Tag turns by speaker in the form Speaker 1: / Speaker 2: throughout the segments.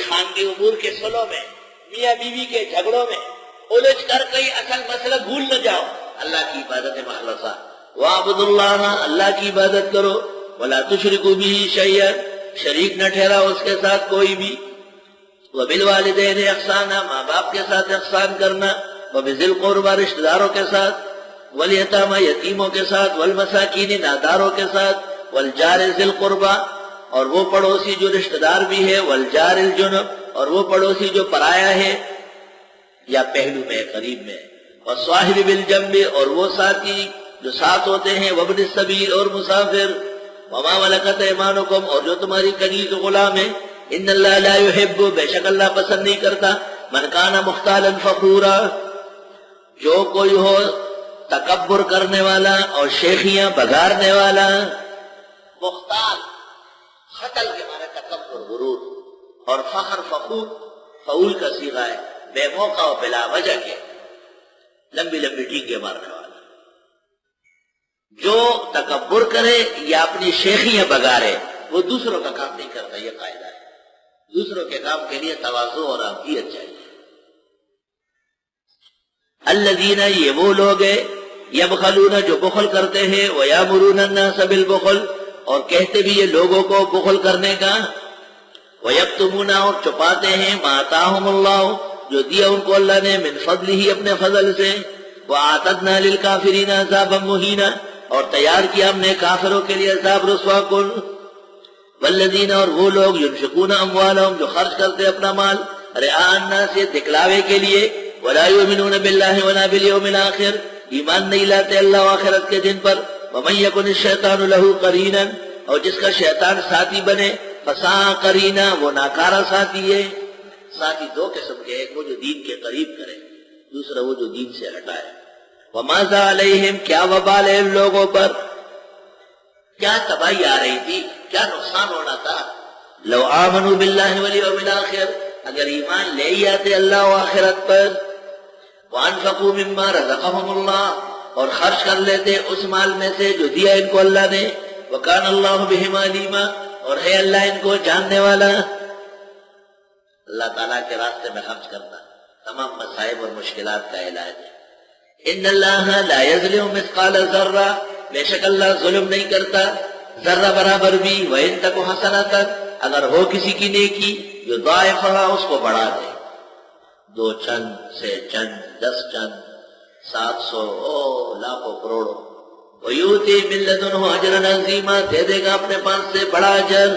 Speaker 1: خاندی امور کے سلو میں، میاں بیوی کے جھگڑوں میں الجھ کر کئی اصل مسئلہ بھول نہ جاؤ۔ اللہ کی عبادت مخلصہ، وَاعْبُدُوا اللَّهَ، اللہ کی عبادت کرو، وَلَا تُشْرِكُوا بِهِ شَيْئًا، شریک نہ ٹھہرا اس کے ساتھ کوئی بھی، وَبِالْوَالِدَيْنِ إِحْسَانًا، ماں باپ کے ساتھ احسان کرنا، وَبِذِي الْقُرْبَى، رشتہ داروں کے ساتھ، وَالْيَتَامَى، یتیموں کے ساتھ، وَالْمَسَاكِينِ، ناداروں کے ساتھ، وَالْجَارِ ذِي الْقُرْبَى، اور وہ پڑوسی جو رشتہ دار بھی ہے، وَالْجَارِ الْجُنُبِ، اور وہ پڑوسی جو پرایا ہے یا پہلو میں قریب میں، وَالصَّاحِبِ بِالْجَنبِ، اور وہ ساتھی جو ساتھ ہوتے ہیں، وَابْنِ السَّبِيلِ، اور مسافر، وَمَا مَلَكَتْ أَيْمَانُكُمْ، اور جو تمہاری کنیز غلام ہے، ان اللہ لا يحب، بے شک اللہ پسند نہیں کرتا، من کان مختالا فخورا، جو کوئی ہو تکبر کرنے والا اور شیخیاں بگارنے والا۔ مختال خطل کے معنی تکبر، غرور، اور فخر فخور فعول کا صیغہ ہے، بے موقع و بلا وجہ کے لمبی لمبی ٹینگے مارنے والا۔ جو تکبر کرے یا اپنی شیخیاں بگارے وہ دوسروں کا کام نہیں کرتا، یہ قاعدہ ہے۔ دوسروں کے کام کے لیے تواضع اور عافیت چاہیے۔ الذین، یہ وہ لوگ ہیں، یبخلون، جو بخل کرتے ہیں، ویامرون الناس بالبخل، اور کہتے بھی یہ لوگوں کو بخل کرنے کا، ویکتمون، اور چھپاتے ہیں، ما آتاہم اللہ، جو دیا ان کو اللہ نے، من فضلہ، اپنے فضل سے، وَأَعْتَدْنَا لِلْكَافِرِينَ عَذَابًا مُهِينًا، اور تیار کیا ہم نے کافروں کے لیے عذاب رسوا کن۔ والذین، اور وہ لوگ، ينفقون اموالهم، جو خرچ کرتے اپنا مال، رئاء الناس، دکھلاوے کے لیے، ولا یؤمنون باللہ ولا بالیوم الآخر، ایمان نہیں لاتے اللہ و آخرت کے دن پر۔ ومن یکن الشیطان له قرینا، اور جس کا شیطان ساتھی بنے، فساء قرینا، وہ ناکارہ ساتھی ہے۔ ساتھی دو قسم کے، ایک وہ جو دین کے قریب کرے، دوسرا وہ جو دین سے ہٹائے۔ وماذا علیہم، کیا وبال ہے ان لوگوں پر، کیا تباہی آ رہی تھی، کیا نقصان ہونا تھا۔ لو آمنوا باللہ والیوم الآخر، اگر ایمان لے ہی آتے اللہ و آخرت پر، وانفقوا مما رزقهم اللہ، اور خرچ کر لیتے اس مال میں سے جو دیا ان کو اللہ نے، وکان اللہ بہم علیما، اور ہے اللہ ان کو جاننے والا۔ اللہ تعالیٰ کے راستے میں خرچ کرنا تمام مصائب اور مشکلات کا علاج ہے۔ ان اللہ لا یظلم مثقال ذرہ، بے شک اللہ ظلم نہیں کرتا ذرہ برابر بھی، وَإِن تَكُ حَسَنَةً، اگر ہو کسی کی نیکی، یضاعفها، اس کو بڑھا دے، 2 چند سے چند، 10 چند، 700، لاکھوں کروڑوں، وَيُؤْتِي مِن لَّدُنْهُ أَجْرًا عَظِيمًا، دے دے گا اپنے پاس سے بڑا اجر۔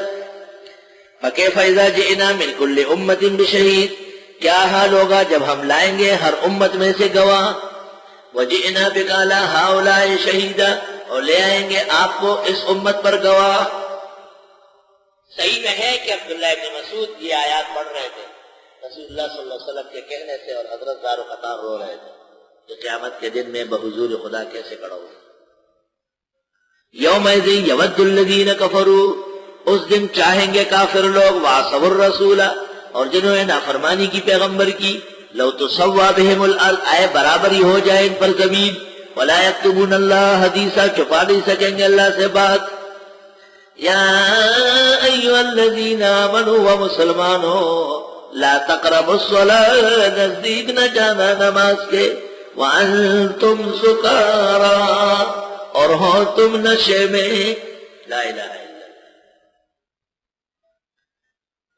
Speaker 1: فَكَيْفَ إِذَا جِئْنَا مِن كُلِّ أُمَّةٍ بِشَهِيدٍ، کیا حال ہوگا جب ہم لائیں گے ہر امت میں سے گواہ، وَجِئْنَا بِكَ عَلَىٰ هَٰؤُلَاءِ شَهِيدًا، اور لے آئیں گے آپ کو اس امت پر گواہ۔ صحیح میں ہے کہ عبداللہ ابن مسعود یہ آیات پڑھ رہے تھے رسول اللہ صلی اللہ علیہ وسلم کے کہنے سے، اور حضرت زار و قطار رو رہے تھے کہ قیامت کے دن میں بحضور خدا کیسے کھڑا ہوگا۔ یومئذ یود الذین کفروا، اس دن چاہیں گے کافر لوگ، وعصوا الرسول، اور جنہوں نے نافرمانی کی پیغمبر کی، لو تسوى بهم الارض، آئے برابر ہی ہو جائے ان پر زمین، ولا یکتمون اللہ حدیثا، چھپا نہیں سکیں گے اللہ سے بات۔ یا ایھا الذین آمنوا، و مسلمانوں، لا تقربوا الصلاۃ، نزدیک نہ جانا نماز کے، وانتم سکارا، اور ہو تم نشے میں۔ لا الہ الا اللہ۔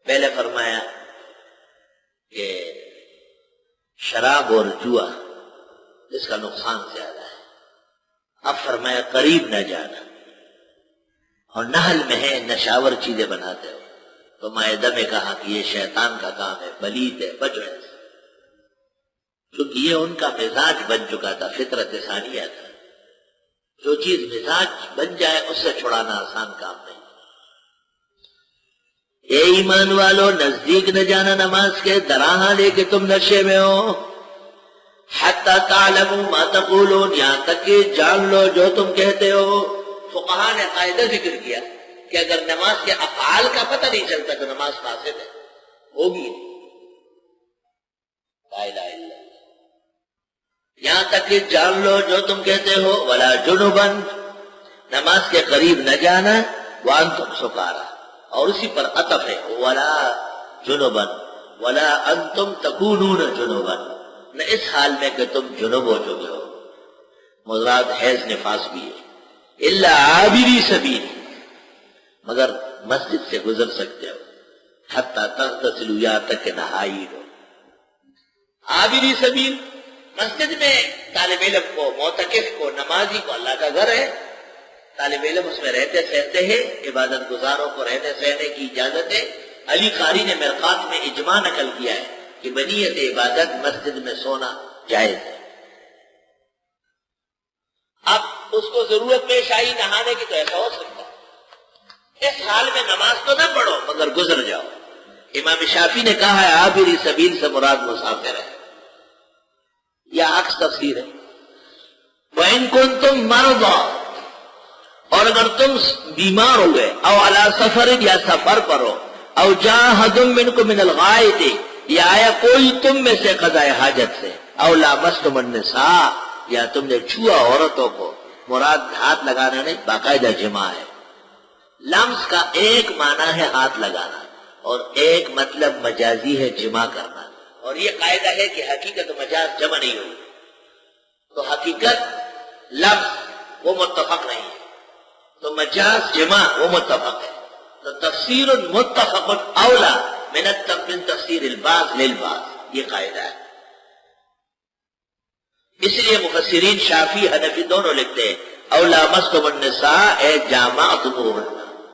Speaker 1: پہلے فرمایا کہ شراب اور جوا اس کا نقصان زیادہ ہے، اب فرمایا قریب نہ جانا، اور نحل میں ہے نشاور چیزیں بناتے ہو، تو مائدہ میں کہا کہ یہ شیطان کا کام ہے، پلید ہے، بچو ایسے، کیونکہ یہ ان کا مزاج بن چکا تھا، فطرت ثانیہ تھا، جو چیز مزاج بن جائے اس سے چھڑانا آسان کام نہیں۔ اے ایمان والو، نزدیک نہ جانا نماز کے، دراہاں لے کے تم نشے میں ہو، حتی تعلموا ما تقولون، یہاں تک کہ جان لو جو تم کہتے ہو۔ فقہاء نے قاعدہ ذکر کیا کہ اگر نماز کے افعال کا پتہ نہیں چلتا تو نماز فاسد ہے، ہوگی لا الہ الا اللہ۔ یہاں تک کہ جان لو جو تم کہتے ہو، ولا جنباً، نماز کے قریب نہ جانا، وانتم سکارا، اور اسی پر عطف ہے، ولا جنبا ولا انتم تکونون جنبا، نہ اس حال میں کہ تم جنب ہو چکے ہو، مراد حیض نفاس بھی ہے، الا عابری سبیل، مگر مسجد سے گزر سکتے ہو، حتی تغتسلوا، یہاں تک کہ نہائی ہو۔ عابری سبیل مسجد میں طالب علم کو، معتکف کو، نمازی کو، اللہ کا گھر ہے، طالب علم اس میں رہتے سہتے ہیں، عبادت گزاروں کو رہنے سہنے کی اجازت ہے۔ علی قاری نے مرقات میں اجماع نقل کیا ہے کہ بنیت عبادت مسجد میں سونا جائز ہے۔ اب اس کو ضرورت پیش آئی نہانے کی تو ایسا ہو سکتا ہے، اس حال میں نماز تو نہ پڑھو مگر گزر جاؤ۔ امام شافعی نے کہا ہے عابری سبیل سے مراد مسافر ہے، یا عکس تفسیر ہے۔ وَإِن كُنتُم مَرْضَىٰ، اور اگر تم بیمار ہو گئے، او علی سفر، یا سفر پر ہو، او جاء احد منکم من الغائط، یا آیا کوئی تم میں سے قضاء حاجت سے، او لامستم النساء، یا تم نے چھوا عورتوں کو، مراد ہاتھ لگانا نہیں، باقاعدہ جماع ہے۔ لمس کا ایک معنی ہے ہاتھ لگانا اور ایک مطلب مجازی ہے جماع کرنا، اور یہ قاعدہ ہے کہ حقیقت و مجاز جمع نہیں ہوئی، تو حقیقت لفظ وہ متفق نہیں ہے، تو مجاز جمع وہ متفق ہے، تو تفسیر متفق اولا من تفسیر البعض للبعض، یہ قاعدہ ہے۔ اس لیے مفسرین شافعی حنفی دونوں لکھتے ہیں اولا مستم النساء اے جامعتموہن،